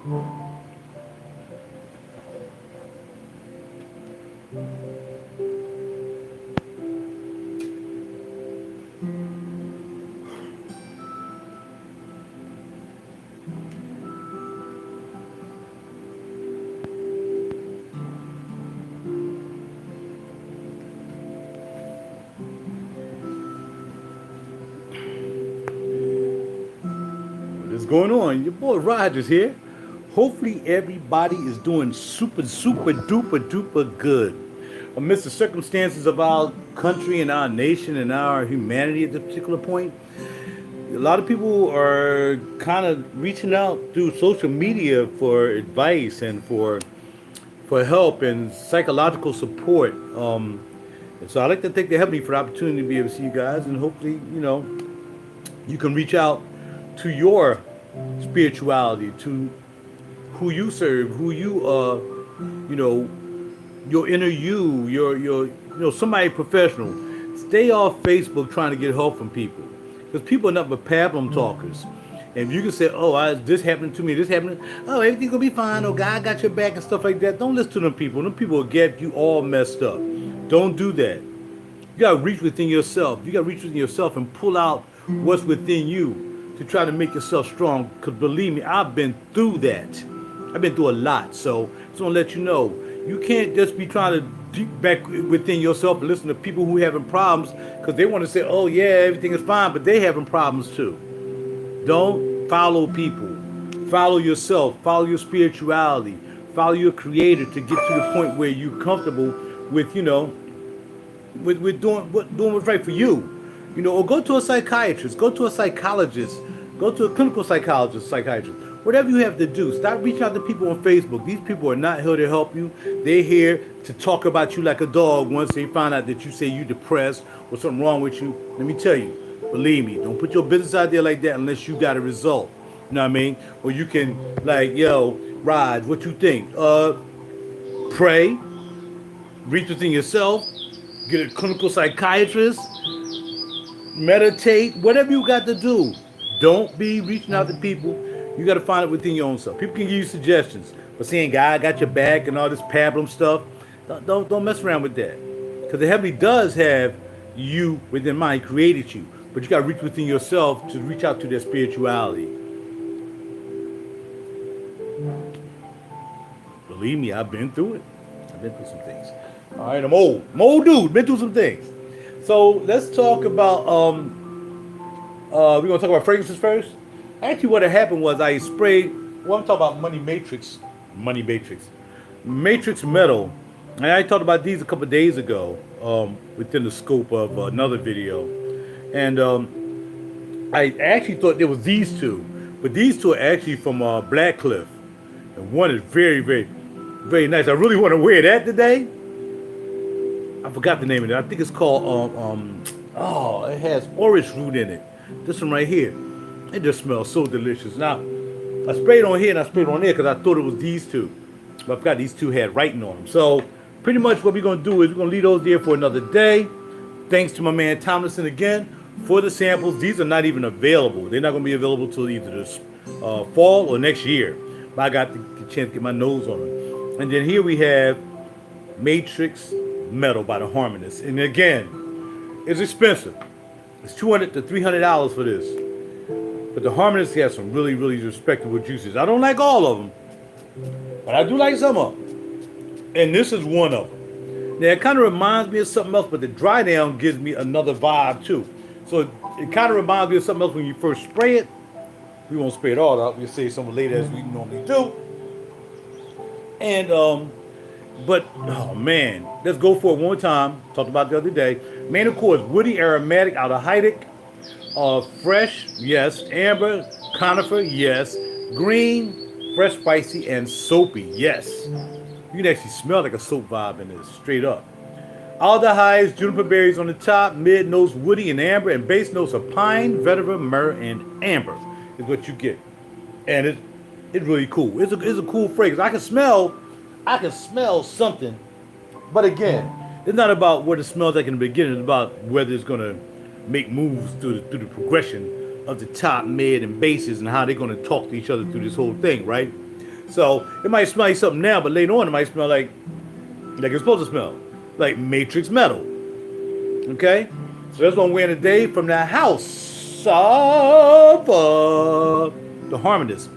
What's going on? Your boy Rogers here. Hopefully everybody is doing super, super, duper, duper good. Amidst the circumstances of our country and our nation and our humanity at this particular point, a lot of people are kind of reaching out through social media for advice and for help and psychological support. And so I'd like to thank the Heavenly for the opportunity to be able to see you guys, and hopefully, you can reach out to your spirituality, to who you serve, who you you know, your inner somebody professional. Stay off Facebook trying to get help from people, because people are nothing but pablum talkers. And you can say, "Oh, this happened to me. This happened. Oh, everything's gonna be fine. Oh, God got your back and stuff like that." Don't listen to them people. Them people will get you all messed up. Don't do that. You gotta reach within yourself. You gotta reach within yourself and pull out what's within you to try to make yourself strong. Because believe me, I've been through that. I've been through a lot. So I just want to let you know, you can't just be trying to deep back within yourself and listen to people who having problems, because they want to say, "Oh yeah, everything is fine," but they having problems too. Don't follow people. Follow yourself. Follow your spirituality. Follow your creator to get to the point where you're comfortable with, with doing what's right for you. Or go to a psychiatrist, go to a psychologist, go to a clinical psychologist, psychiatrist. Whatever you have to do, stop reaching out to people on Facebook. These people are not here to help you. They're here to talk about you like a dog once they find out that you say you're depressed or something wrong with you. Let me tell you, believe me, don't put your business out there like that unless you got a result. You know what I mean? Or you can, like, yo, Rod, what you think? Pray, reach within yourself, get a clinical psychiatrist, meditate, whatever you got to do. Don't be reaching out to people. You got to find it within your own self. People can give you suggestions, but saying God got your back and all this pablum stuff, don't mess around with that. Because the Heavenly does have you within mind. He created you, but you got to reach within yourself to reach out to their spirituality. Believe me, I've been through it. I've been through some things. All right, I'm old dude. Been through some things. So let's talk about we're gonna talk about fragrances first. Actually, what had happened was I sprayed. Well, I'm talking about Matrix Metal, and I talked about these a couple of days ago within the scope of another video, and I actually thought there was these two, but these two are actually from Blackcliff, and one is very, very, very nice. I really want to wear that today. I forgot the name of it. I think it's called it has orange root in it. This one right here. It just smells so delicious. Now, I sprayed on here and I sprayed on there because I thought it was these two. But I forgot these two had writing on them. So, pretty much what we're going to do is we're going to leave those there for another day. Thanks to my man Tomlinson again for the samples. These are not even available. They're not going to be available till either this fall or next year. But I got the chance to get my nose on them. And then here we have Matrix Metal by the Harmonist. And again, it's expensive. It's $200 to $300 for this. But the Harmonist has some really, really respectable juices. I don't like all of them, but I do like some of them. And this is one of them. Now, it kind of reminds me of something else, but the dry down gives me another vibe too. So it kind of reminds me of something else when you first spray it. We won't spray it all out. We'll say some later as we normally do. And, but, oh man, let's go for it one more time. Talked about it the other day. Main accords, woody, aromatic, aldehydic. Fresh, yes. Amber, conifer, yes. Green, fresh, spicy, and soapy, yes. You can actually smell like a soap vibe in this, straight up. Aldehydes, juniper berries on the top, mid notes woody and amber, and base notes of pine, vetiver, myrrh, and amber is what you get. And it's really cool. It's a cool fragrance. I can smell something, but again, it's not about what it smells like in the beginning. It's about whether it's gonna make moves through the progression of the top, mid, and bases, and how they're gonna talk to each other through this whole thing, right? So it might smell like something now, but later on it might smell like it's supposed to smell, like matrix metal. Okay, so that's what I'm wearing today from the house of the Harmonist.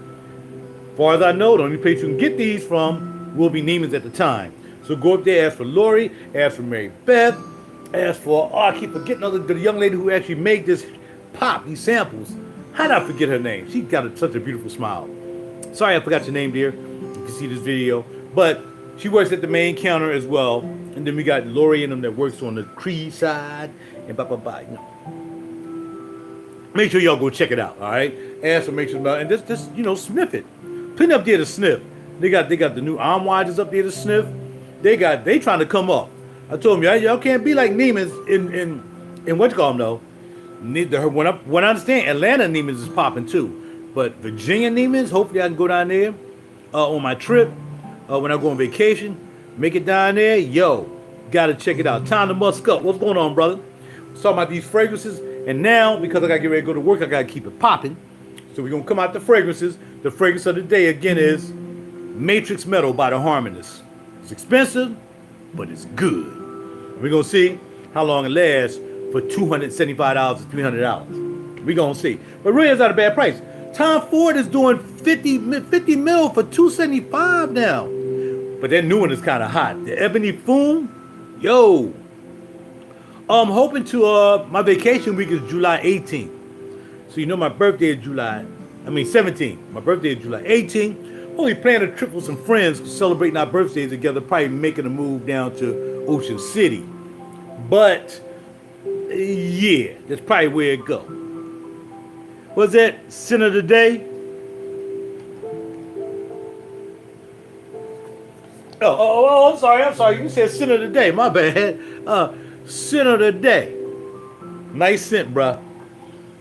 As far as I know, the only place you can get these from will be Neiman's at the time. So go up there, ask for Lori, ask for Mary Beth, ask for, I keep forgetting the young lady who actually made this pop, these samples. How did I forget her name? She got such a beautiful smile. Sorry I forgot your name, dear. You can see this video. But she works at the main counter as well. And then we got Lori and them that works on the Creed side and blah, blah, blah. You know. Make sure y'all go check it out, all right? Ask for make sure, and just sniff it. Plenty up there to sniff. They got the new arm widers up there to sniff. They trying to come up. I told them, y'all can't be like Neiman's in what you call them though. When I understand, Atlanta Neiman's is popping too, but Virginia Neiman's, hopefully I can go down there on my trip when I go on vacation, make it down there. Yo, gotta check it out. Time to musk up. What's going on, brother? Talking about these fragrances, and now because I gotta get ready to go to work, I gotta keep it popping. So we're gonna come out the fragrances. The fragrance of the day again is Matrix Metal by the Harmonist. It's expensive, but it's good. We're gonna see how long it lasts for $275 to $300. We're gonna see. But really, it's not a bad price. Tom Ford is doing 50 mil for $275 now. But that new one is kind of hot. The Ebony Fume, yo. I'm hoping to my vacation week is July 18th. So you know my birthday is 17th. My birthday is July 18th. Only planning a trip with some friends celebrating our birthdays together, probably making a move down to Ocean City. But yeah, that's probably where it go. What's that? Sin of the day? Oh, I'm sorry. You said sin of the day. My bad. Sin of the day. Nice scent, bruh.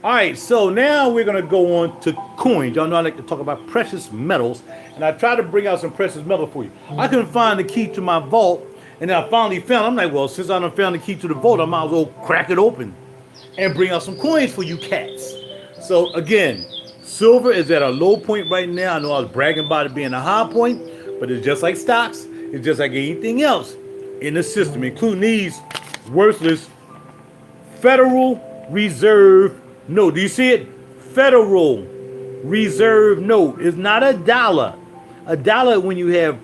All right, so now we're going to go on to coins. Y'all know I like to talk about precious metals, and I try to bring out some precious metal for you. I couldn't find the key to my vault, and then I finally found it. I'm like, well, since I done found the key to the vault, I might as well crack it open and bring out some coins for you cats. So, again, silver is at a low point right now. I know I was bragging about it being a high point, but it's just like stocks. It's just like anything else in the system, including these worthless Federal Reserve note. Do you see it? Federal Reserve note is not a dollar. A dollar when you have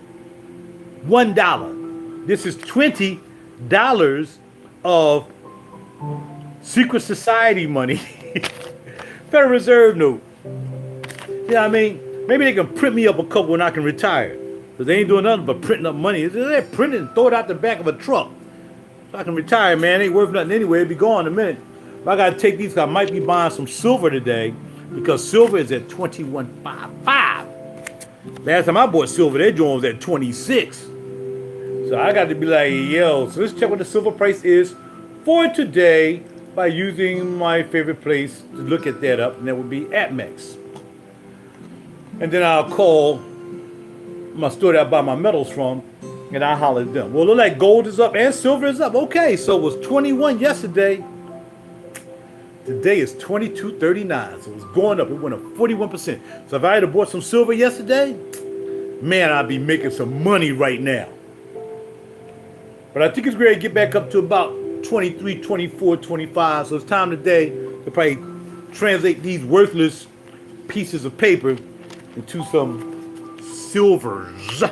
$1. This is $20 of secret society money. Federal Reserve note. Yeah, I mean, maybe they can print me up a couple when I can retire. Because they ain't doing nothing but printing up money. They're printing and throw it out the back of a truck. So I can retire, man. It ain't worth nothing anyway. It'll be gone in a minute. But I got to take these because I might be buying some silver today. Because silver is at $21.55. Last time I bought silver, that joint was at 26. So I got to be like, yo, so let's check what the silver price is for today by using my favorite place to look at that up, and that would be Atmex. And then I'll call my store that I buy my metals from, and I'll holler at them. Well, it look like gold is up and silver is up. Okay, so it was 21 yesterday. Today is 22.39, so it's going up. It went up 41%. So if I had bought some silver yesterday, man, I'd be making some money right now. But I think it's ready to get back up to about 23, 24, 25. So it's time today to probably translate these worthless pieces of paper into some silvers.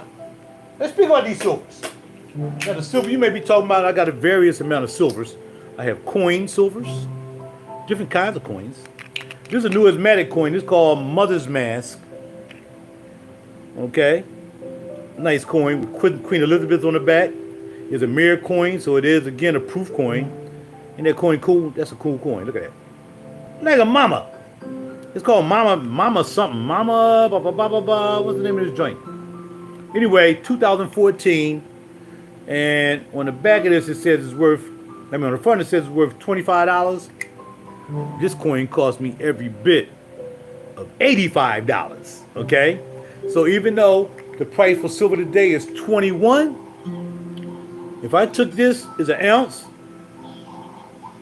Let's speak about these silvers. Now the silver you may be talking about, I got a various amount of silvers. I have coin silvers, different kinds of coins. This is a numismatic coin. It's called Mother's Mask. Okay. Nice coin with Queen Elizabeth on the back. It's a mirror coin, so it is, again, a proof coin. Isn't that coin cool? That's a cool coin. Look at that. Like a mama. It's called Mama something. Mama, blah, blah, blah, blah, blah. What's the name of this joint? Anyway, 2014. And on the back of this, it says it's worth, on the front it says it's worth $25. This coin cost me every bit of $85. Okay? So even though the price for silver today is $21, if I took this as an ounce,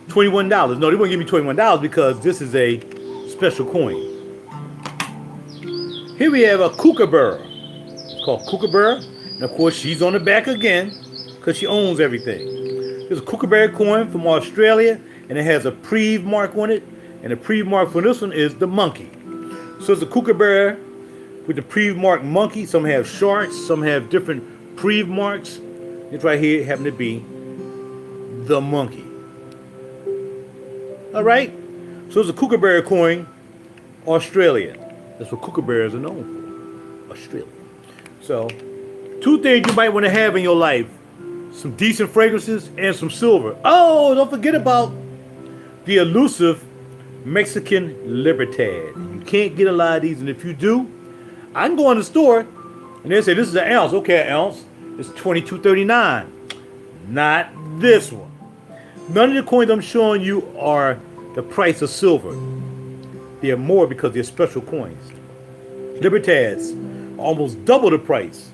$21. No, they won't give me $21 because this is a special coin. Here we have a Kookaburra. called Kookaburra. And of course, she's on the back again because she owns everything. There's a Kookaburra coin from Australia, and it has a Preve mark on it. And the Preve mark for this one is the monkey. So it's a Kookaburra with the Preve mark monkey. Some have sharks, some have different Preve marks. It's right here happen to be the monkey. All right. So it's a Kookaburra coin, Australia. That's what Kookaburras are known for, Australia. So, two things you might want to have in your life: some decent fragrances and some silver. Oh, don't forget about the elusive Mexican Libertad. You can't get a lot of these, and if you do, I can go in the store and they say this is an ounce. Okay, an ounce. It's $22.39. Not this one. None of the coins I'm showing you are the price of silver. They're more because they're special coins. Libertads are almost double the price.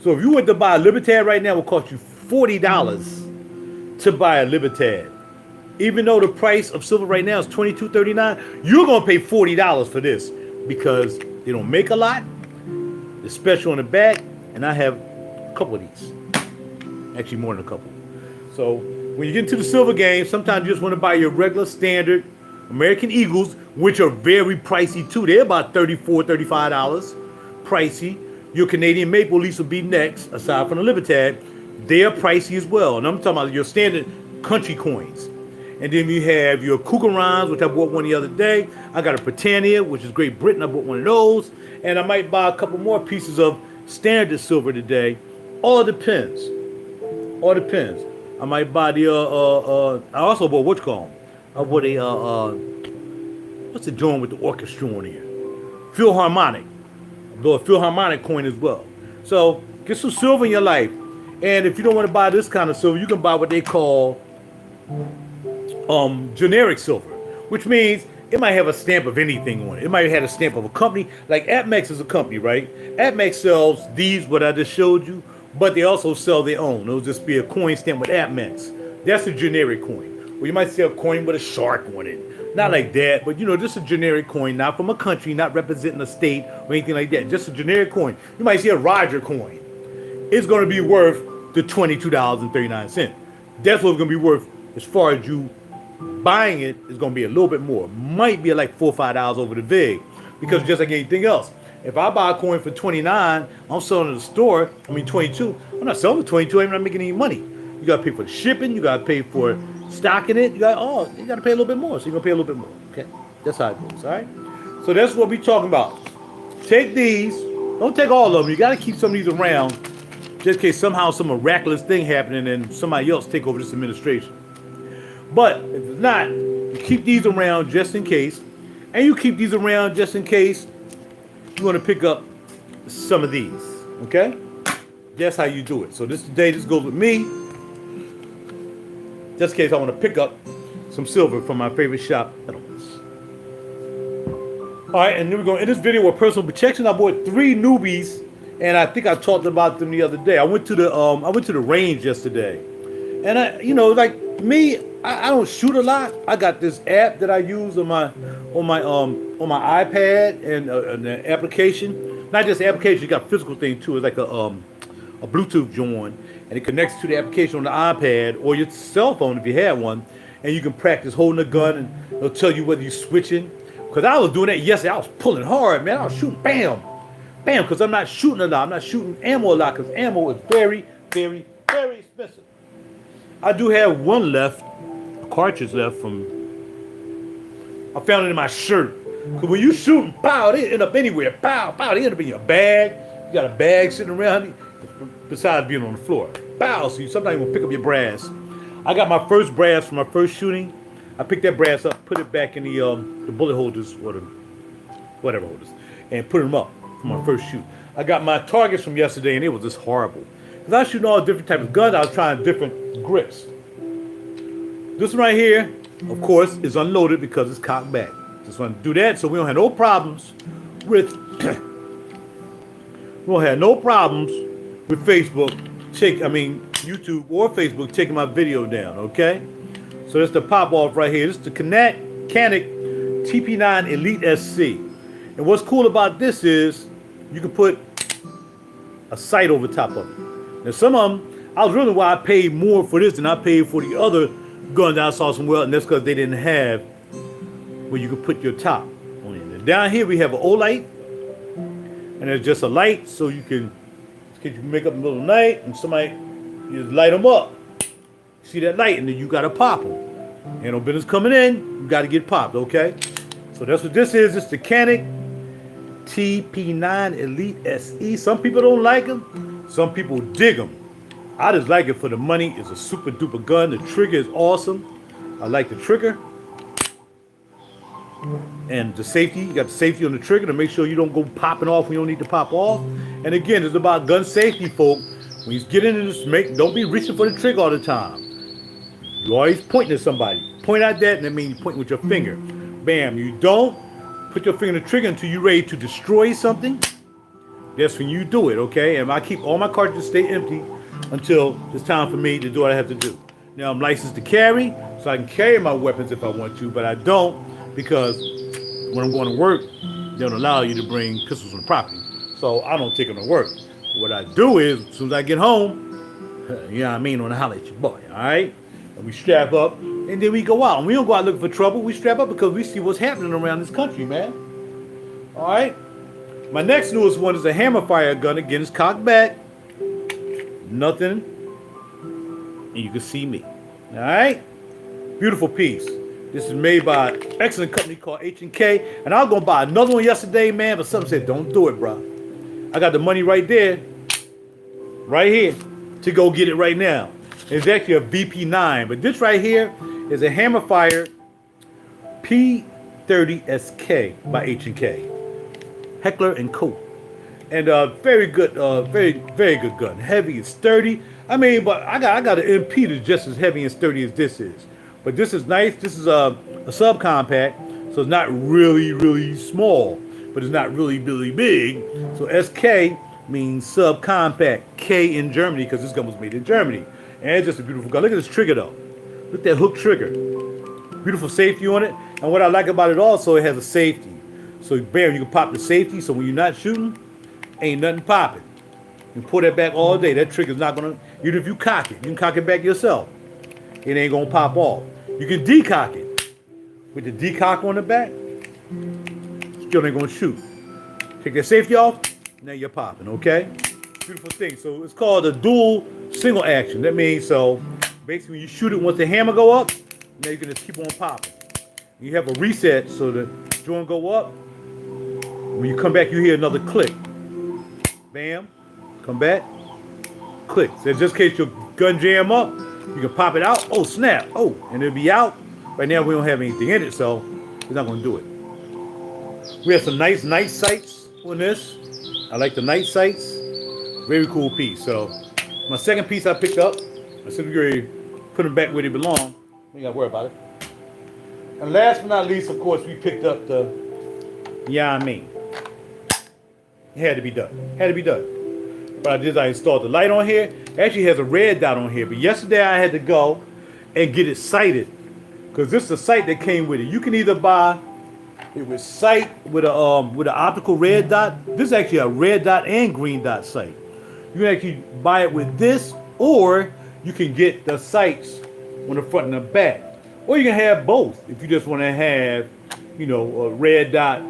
So if you went to buy a Libertad right now, it would cost you $40 to buy a Libertad. Even though the price of silver right now is $22.39, you're going to pay $40 for this because they don't make a lot. They're special on the back, and I have a couple of these. Actually, more than a couple. So when you get into the silver game, sometimes you just want to buy your regular standard American Eagles, which are very pricey too. They're about $34, $35 pricey. Your Canadian Maple Leafs will be next, aside from the Libertad. They are pricey as well. And I'm talking about your standard country coins. And then you have your Kookaburras, which I bought one the other day. I got a Britannia, which is Great Britain. I bought one of those. And I might buy a couple more pieces of standard silver today. All depends. All depends. I might buy the, I also bought what's called. I bought a, what's the joint with the orchestra on here? Philharmonic. I bought a Philharmonic coin as well. So get some silver in your life. And if you don't want to buy this kind of silver, you can buy what they call generic silver, which means it might have a stamp of anything on it. It might have a stamp of a company. Like Atmex is a company, right? Atmex sells these, what I just showed you, but they also sell their own. It'll just be a coin stamp with Atmex. That's a generic coin. Or you might see a coin with a shark on it. Not like that, but just a generic coin, not from a country, not representing a state or anything like that. Just a generic coin. You might see a Roger coin. It's going to be worth the $22.39. That's what it's going to be worth as far as you buying it. Is going to be a little bit more. Might be like $4 or $5 over the VIG, because just like anything else, if I buy a coin for $29, I'm selling it at the store. I mean $22. I'm not selling for $22. I'm not making any money. You got to pay for the shipping. You got to pay for stocking it. You got to pay a little bit more. So you're gonna pay a little bit more. Okay, that's how it goes. All right. So that's what we're talking about. Take these. Don't take all of them. You got to keep some of these around, just in case somehow some miraculous thing happening and somebody else take over this administration. But if it's not, you keep these around just in case, and you keep these around just in case you want to pick up some of these. Okay, that's how you do it. So this goes with me. Just in case I want to pick up some silver from my favorite shop. All right, and then we're going in this video with personal protection. I bought 3 newbies, and I think I talked about them the other day. I went to the range yesterday, and like me, I don't shoot a lot. I got this app that I use on my iPad and the application. Not just the application, you got a physical thing too. It's like a Bluetooth joint, and it connects to the application on the iPad or your cell phone if you have one, and you can practice holding a gun, and it'll tell you whether you're switching. Because I was doing that yesterday. I was pulling hard, man. I was shooting, bam, bam, because I'm not shooting a lot. I'm not shooting ammo a lot because ammo is very, very, very expensive. I do have one left, a cartridge left from, I found it in my shirt. Because when you shooting, pow, they end up anywhere. Pow, pow, they end up in your bag. You got a bag sitting around besides being on the floor. Pow, so you sometimes will pick up your brass. I got my first brass from my first shooting. I picked that brass up, put it back in the bullet holders or the whatever holders, and put them up for my first shoot. I got my targets from yesterday, and it was just horrible. Because I was shooting all different types of guns, I was trying different grips. This one right here, of course, is unloaded because it's cocked back. Just want to do that so we don't have no problems with Facebook, YouTube or Facebook taking my video down, okay? So that's the pop off right here. This is the Canic TP9 Elite SC. And what's cool about this is you can put a sight over top of it. Now some of them, I was wondering why I paid more for this than I paid for the other gun that I saw somewhere, and that's because they didn't have where you could put your top on it. Now, down here we have an O light, and it's just a light so you can make up in the middle of the night, and somebody you just light them up. See that light, and then you gotta pop them. Ain't no business coming in, you gotta get popped, okay? So that's what this is. It's the Canik TP9 Elite SE. Some people don't like them, some people dig them. I just like it for the money. It's a super duper gun. The trigger is awesome. I like the trigger. And the safety, you got the safety on the trigger to make sure you don't go popping off when you don't need to pop off. And again, it's about gun safety, folks. When you get into this, don't be reaching for the trigger all the time. You're always pointing at somebody. Point at that, and that means you point with your finger. Bam. You don't put your finger on the trigger until you're ready to destroy something. That's when you do it, okay? And I keep all my cartridges stay empty until it's time for me to do what I have to do. Now I'm licensed to carry, so I can carry my weapons if I want to, but I don't because when I'm going to work, they don't allow you to bring pistols on the property. So I don't take them to work. What I do is, as soon as I get home, you know what I mean, on the holler at your boy, all right? And we strap up, and then we go out. And we don't go out looking for trouble. We strap up because we see what's happening around this country, man. All right? My next newest one is a hammer fire gun. Again, it's cocked back. Nothing. And you can see me. All right? Beautiful piece. This is made by an excellent company called H&K. And I was going to buy another one yesterday, man, but something said, don't do it, bro. I got the money right there, right here, to go get it right now. It's actually a VP9, but this right here is a Hammerfire P30SK by H&K. Heckler & Co. And very good, very good gun. Heavy and sturdy. I mean, but I got an MP that's just as heavy and sturdy as this is. But this is nice. This is a subcompact, so it's not really small, but it's not really big. So SK means subcompact. K in Germany, because this gun was made in Germany. And it's just a beautiful gun. Look at this trigger though. Look at that hook trigger. Beautiful safety on it. And what I like about it also, it has a safety. So bam, you can pop the safety, so when you're not shooting, ain't nothing popping. You pull that back all day. That trigger's not gonna, even if you cock it, you can cock it back yourself. It ain't gonna pop off. You can decock it. With the decock on the back, still ain't gonna shoot. Take that safety off, now you're popping, okay? Beautiful thing. So it's called a dual single action. That means, so basically when you shoot it, once the hammer go up, now you can just keep on popping. You have a reset, so the joint go up. When you come back, you hear another click. Bam, come back, click. So just in case your gun jam up, you can pop it out. Oh, snap. Oh, and it'll be out. Right now, we don't have anything in it, so we're not going to do it. We have some nice night sights on this. I like the night sights. Very cool piece. So my second piece I picked up. I said we're going to put them back where they belong. We ain't got to worry about it. And last but not least, of course, we picked up the, yeah, I mean. It had to be done. Had to be done. What I did is I installed the light on here. It actually has a red dot on here. But yesterday I had to go and get it sighted, because this is a sight that came with it. You can either buy it with sight with an optical red dot. This is actually a red dot and green dot sight. You can actually buy it with this, or you can get the sights on the front and the back. Or you can have both if you just want to have, you know, a red dot.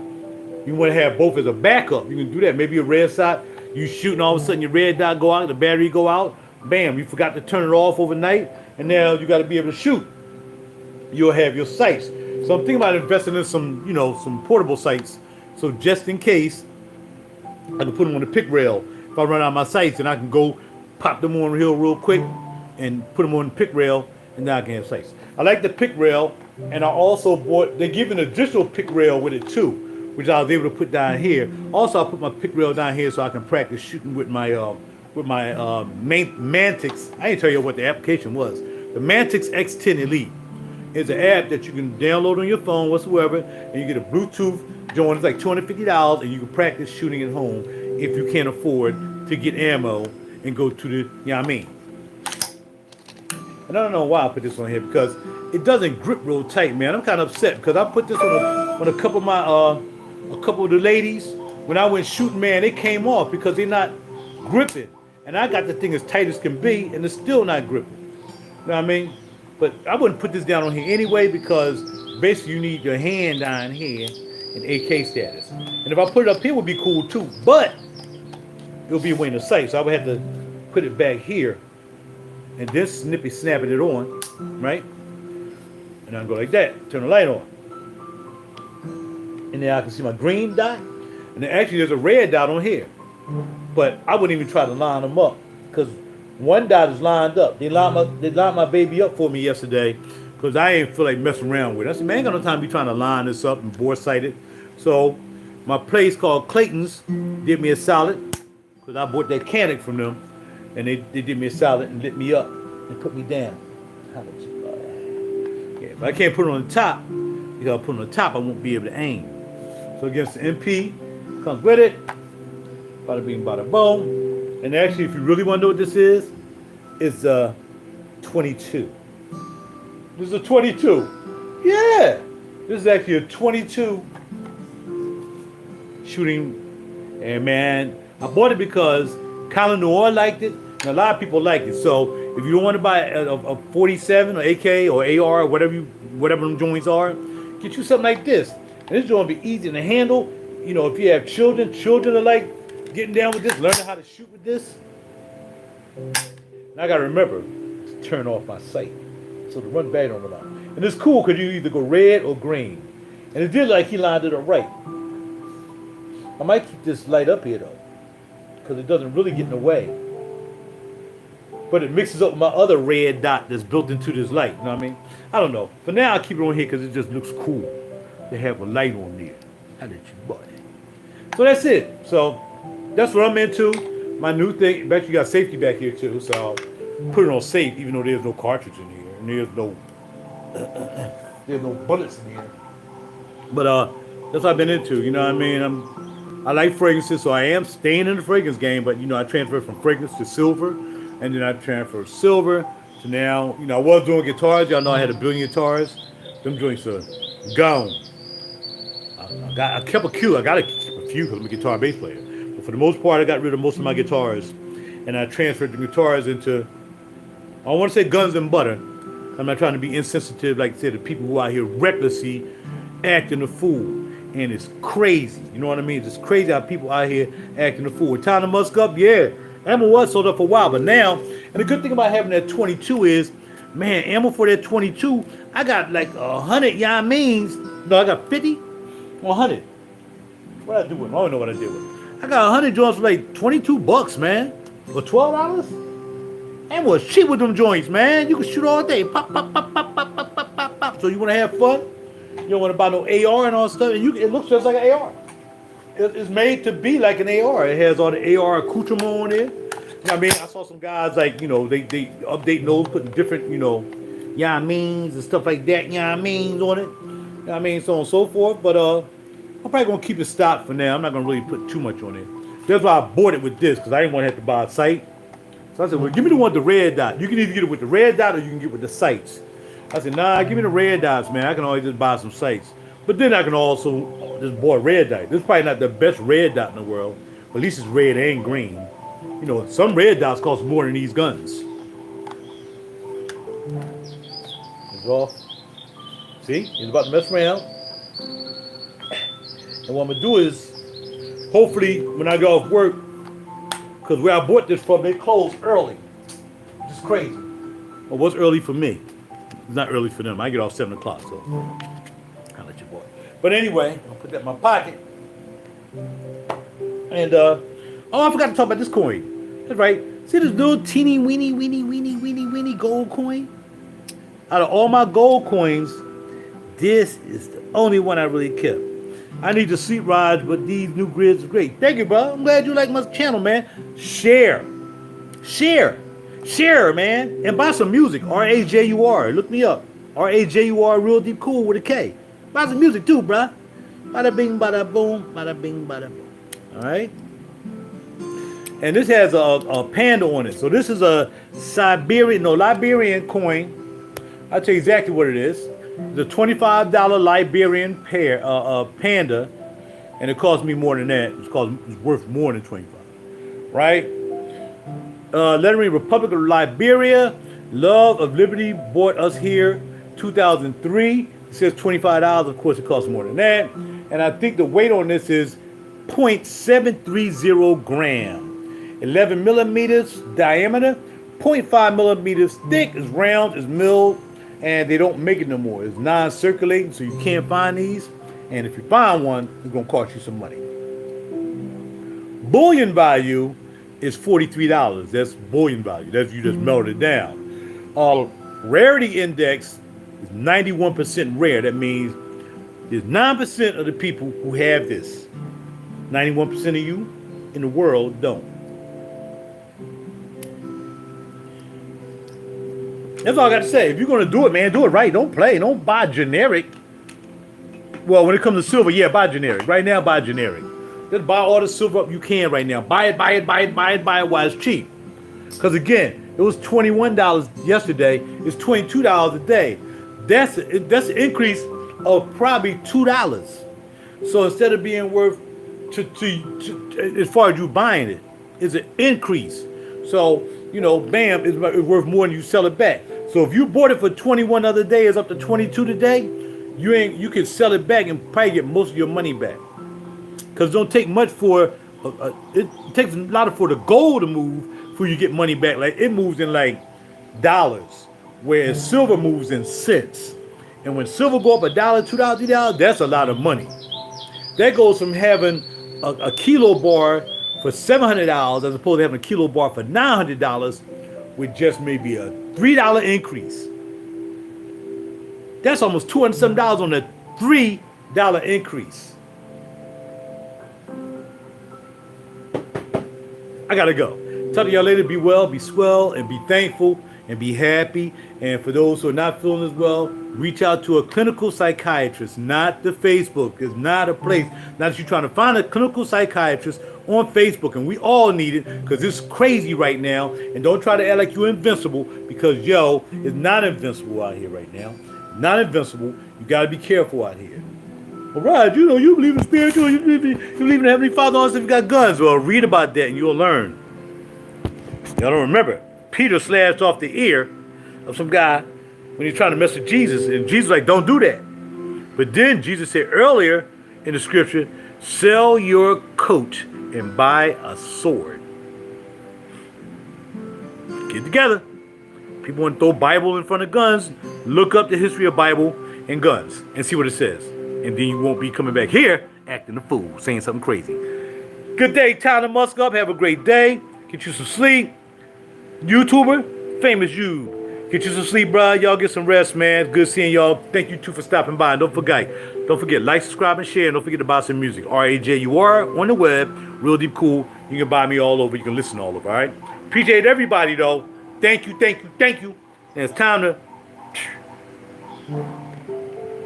You want to have both as a backup. You can do that. Maybe a red dot, you shoot and all of a sudden your red dot go out, the battery go out. Bam, you forgot to turn it off overnight, and now you got to be able to shoot. You'll have your sights. So I'm thinking about investing in some, you know, some portable sights. So just in case, I can put them on the pick rail. If I run out of my sights, and I can go pop them on the hill real quick and put them on the pick rail, and now I can have sights. I like the pick rail, and I also bought, they give an additional pick rail with it too, which I was able to put down here. Also, I put my pick rail down here so I can practice shooting with my Mantix. I didn't tell you what the application was. The Mantix X10 Elite is an app that you can download on your phone whatsoever, and you get a Bluetooth joint. It's like $250, and you can practice shooting at home if you can't afford to get ammo and go to the, you know what I mean. And I don't know why I put this on here, because it doesn't grip real tight, man. I'm kind of upset because I put this on a couple of my a couple of the ladies. When I went shooting, man, they came off because they're not gripping. And I got the thing as tight as can be, and it's still not gripping. You know what I mean? But I wouldn't put this down on here anyway because basically you need your hand down here in AK status. And if I put it up here, it would be cool too. But it'll be away in the sight. So I would have to put it back here and then snapping it on, right? And I'll go like that, turn the light on. And then I can see my green dot. And then actually there's a red dot on here. But I wouldn't even try to line them up because one dot is lined up. They lined my baby up for me yesterday because I ain't feel like messing around with it. I said, man, I ain't got no time to be trying to line this up and bore sighted. So my place called Clayton's did me a solid because I bought that Canic from them. And they did me a solid and lit me up and put me down. Yeah, but I can't put it on the top. Because I put it on the top, I won't be able to aim. So against the MP, comes with it. Bada bing, bada boom. And actually, if you really want to know what this is, it's a 22. This is a 22. Yeah. This is actually a 22 shooting. And man, I bought it because Colin Noir liked it, and a lot of people like it. So if you don't want to buy a 47 or AK or AR or whatever them joints are, get you something like this. And this joint will be easy to handle. You know, if you have children are like getting down with this, learning how to shoot with this. And I gotta remember to turn off my sight so the run back don't run out. And it's cool because you either go red or green. And it did like he lined it up right. I might keep this light up here though, because it doesn't really get in the way. But it mixes up with my other red dot that's built into this light. You know what I mean? I don't know. For now, I'll keep it on here because it just looks cool to have a light on there. I let you buy it. So that's it. So that's what I'm into. My new thing. Bet you got safety back here too. So I'll put it on safe, even though there's no cartridge in here and there's no bullets in here. But that's what I've been into. You know what I mean? I like fragrances, so I am staying in the fragrance game. But you know, I transferred from fragrance to silver, and then I transferred silver to now. You know, I was doing guitars. Y'all know I had a billion guitars. Them joints are gone. I kept a few. I got to keep a few because I'm a guitar and bass player. But for the most part, I got rid of most of my guitars, and I transferred the guitars into, I don't want to say guns and butter. I'm not trying to be insensitive, like I said, to people who out here recklessly acting a fool. And it's crazy. You know what I mean? It's crazy how people out here acting a fool. Time to musk up, yeah. Ammo was sold up for a while, but now, and the good thing about having that 22 is, man, ammo for that 22, I got like 100, you know what I mean? No, I got 50 or 100. What I do with them? I don't know what I did with them. I got 100 joints for like $22, man. Or $12. Ammo was cheap with them joints, man. You can shoot all day. Pop, pop, pop, pop, pop, pop, pop, pop, pop. So you want to have fun? You don't want to buy no AR and all that stuff. And it looks just like an AR. It's made to be like an AR. It has all the AR accoutrement on it. You know what I mean? I saw some guys like, you know, they updating those, putting different, you know what I means and stuff like that, you know what I means on it. You know what I mean? So on and so forth. But I'm probably going to keep it stocked for now. I'm not going to really put too much on it. That's why I bought it with this, because I didn't want to have to buy a sight. So I said, well, give me the one with the red dot. You can either get it with the red dot or you can get it with the sights. I said, nah, give me the red dots, man. I can always just buy some sights. But then I can also just buy a red dot. This is probably not the best red dot in the world. But at least it's red and green. You know, some red dots cost more than these guns. It's off. See? He's about to mess around. And what I'm going to do is, hopefully, when I get off work, because where I bought this from, they close early. Which is crazy. Well, what's early for me? It's not early for them. I get off 7 o'clock, so I'll let you boy. But anyway, I'll put that in my pocket. And, oh, I forgot to talk about this coin. That's right. See this little teeny weeny gold coin? Out of all my gold coins, this is the only one I really kept. I need the seat rods, but these new grids are great. Thank you, bro. I'm glad you like my channel, man. Share, man. And buy some music. R-A-J-U-R. Look me up. R-A-J-U-R, Real Deep Cool with a K. Buy some music too, bro. Bada bing, bada boom. Bada bing, bada boom. All right? And this has a panda on it. So this is a Liberian coin. I'll tell you exactly what it is. The $25 Liberian panda, and it cost me more than that. It's worth more than $25, right? Lettering Republic of Liberia. Love of Liberty bought us here 2003. It says $25. Of course, it costs more than that. And I think the weight on this is 0.730 gram. 11 millimeters diameter, 0.5 millimeters thick, is round, is milled, and they don't make it no more. It's non-circulating, so you can't find these. And if you find one, it's going to cost you some money. Bullion value is $43. That's bullion value. That's you just melted it down. Rarity index is 91% rare. That means there's 9% of the people who have this. 91% of you in the world don't. That's all I got to say. If you're going to do it, man, do it right. Don't play. Don't buy generic. Well, when it comes to silver, yeah, buy generic. Right now, buy generic. Just buy all the silver up you can right now. Buy it while it's cheap. Because again, it was $21 yesterday. It's $22 a day. That's an increase of probably $2. So instead of being worth to as far as you buying it, it's an increase. So bam, it's worth more than you sell it back. So if you bought it for 21 other day, it's up to 22 today. You can sell it back and probably get most of your money back. Because it don't take much for it takes a lot for the gold to move for you get money back. Like it moves in like dollars, whereas silver moves in cents. And when silver go up $1, $2, $3, that's a lot of money. That goes from having a kilo bar for $700 as opposed to having a kilo bar for $900 with just maybe a $3 increase. That's almost $200 on a $3 increase. I gotta go. Talk to y'all later. Be well, be swell, and be thankful, and be happy. And for those who are not feeling as well, reach out to a clinical psychiatrist, not the Facebook. It's not a place. Not that you're trying to find a clinical psychiatrist on Facebook, and we all need it because it's crazy right now. And don't try to act like you're invincible because it's not invincible out here right now. Not invincible. You gotta be careful out here. All right, you believe in spiritual, you believe in the Heavenly Father, all this stuff, you got guns. Well, read about that and you'll learn. Y'all don't remember, Peter slashed off the ear of some guy when he's trying to mess with Jesus, and Jesus was like, don't do that. But then Jesus said earlier in the scripture, sell your coat and buy a sword. Get together. People want to throw Bible in front of guns. Look up the history of Bible and guns and see what it says. And then you won't be coming back here acting a fool, saying something crazy. Good day, Town of Musk Up. Have a great day. Get you some sleep. YouTuber, famous you. Get you some sleep, bro. Y'all get some rest, man. Good seeing y'all. Thank you, too, for stopping by. And don't forget, like, subscribe, and share. And don't forget to buy some music. RAJUR on the web. Real deep cool. You can buy me all over. You can listen all over, all right? Appreciate everybody, though. Thank you. And it's time to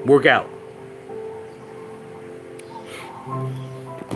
work out.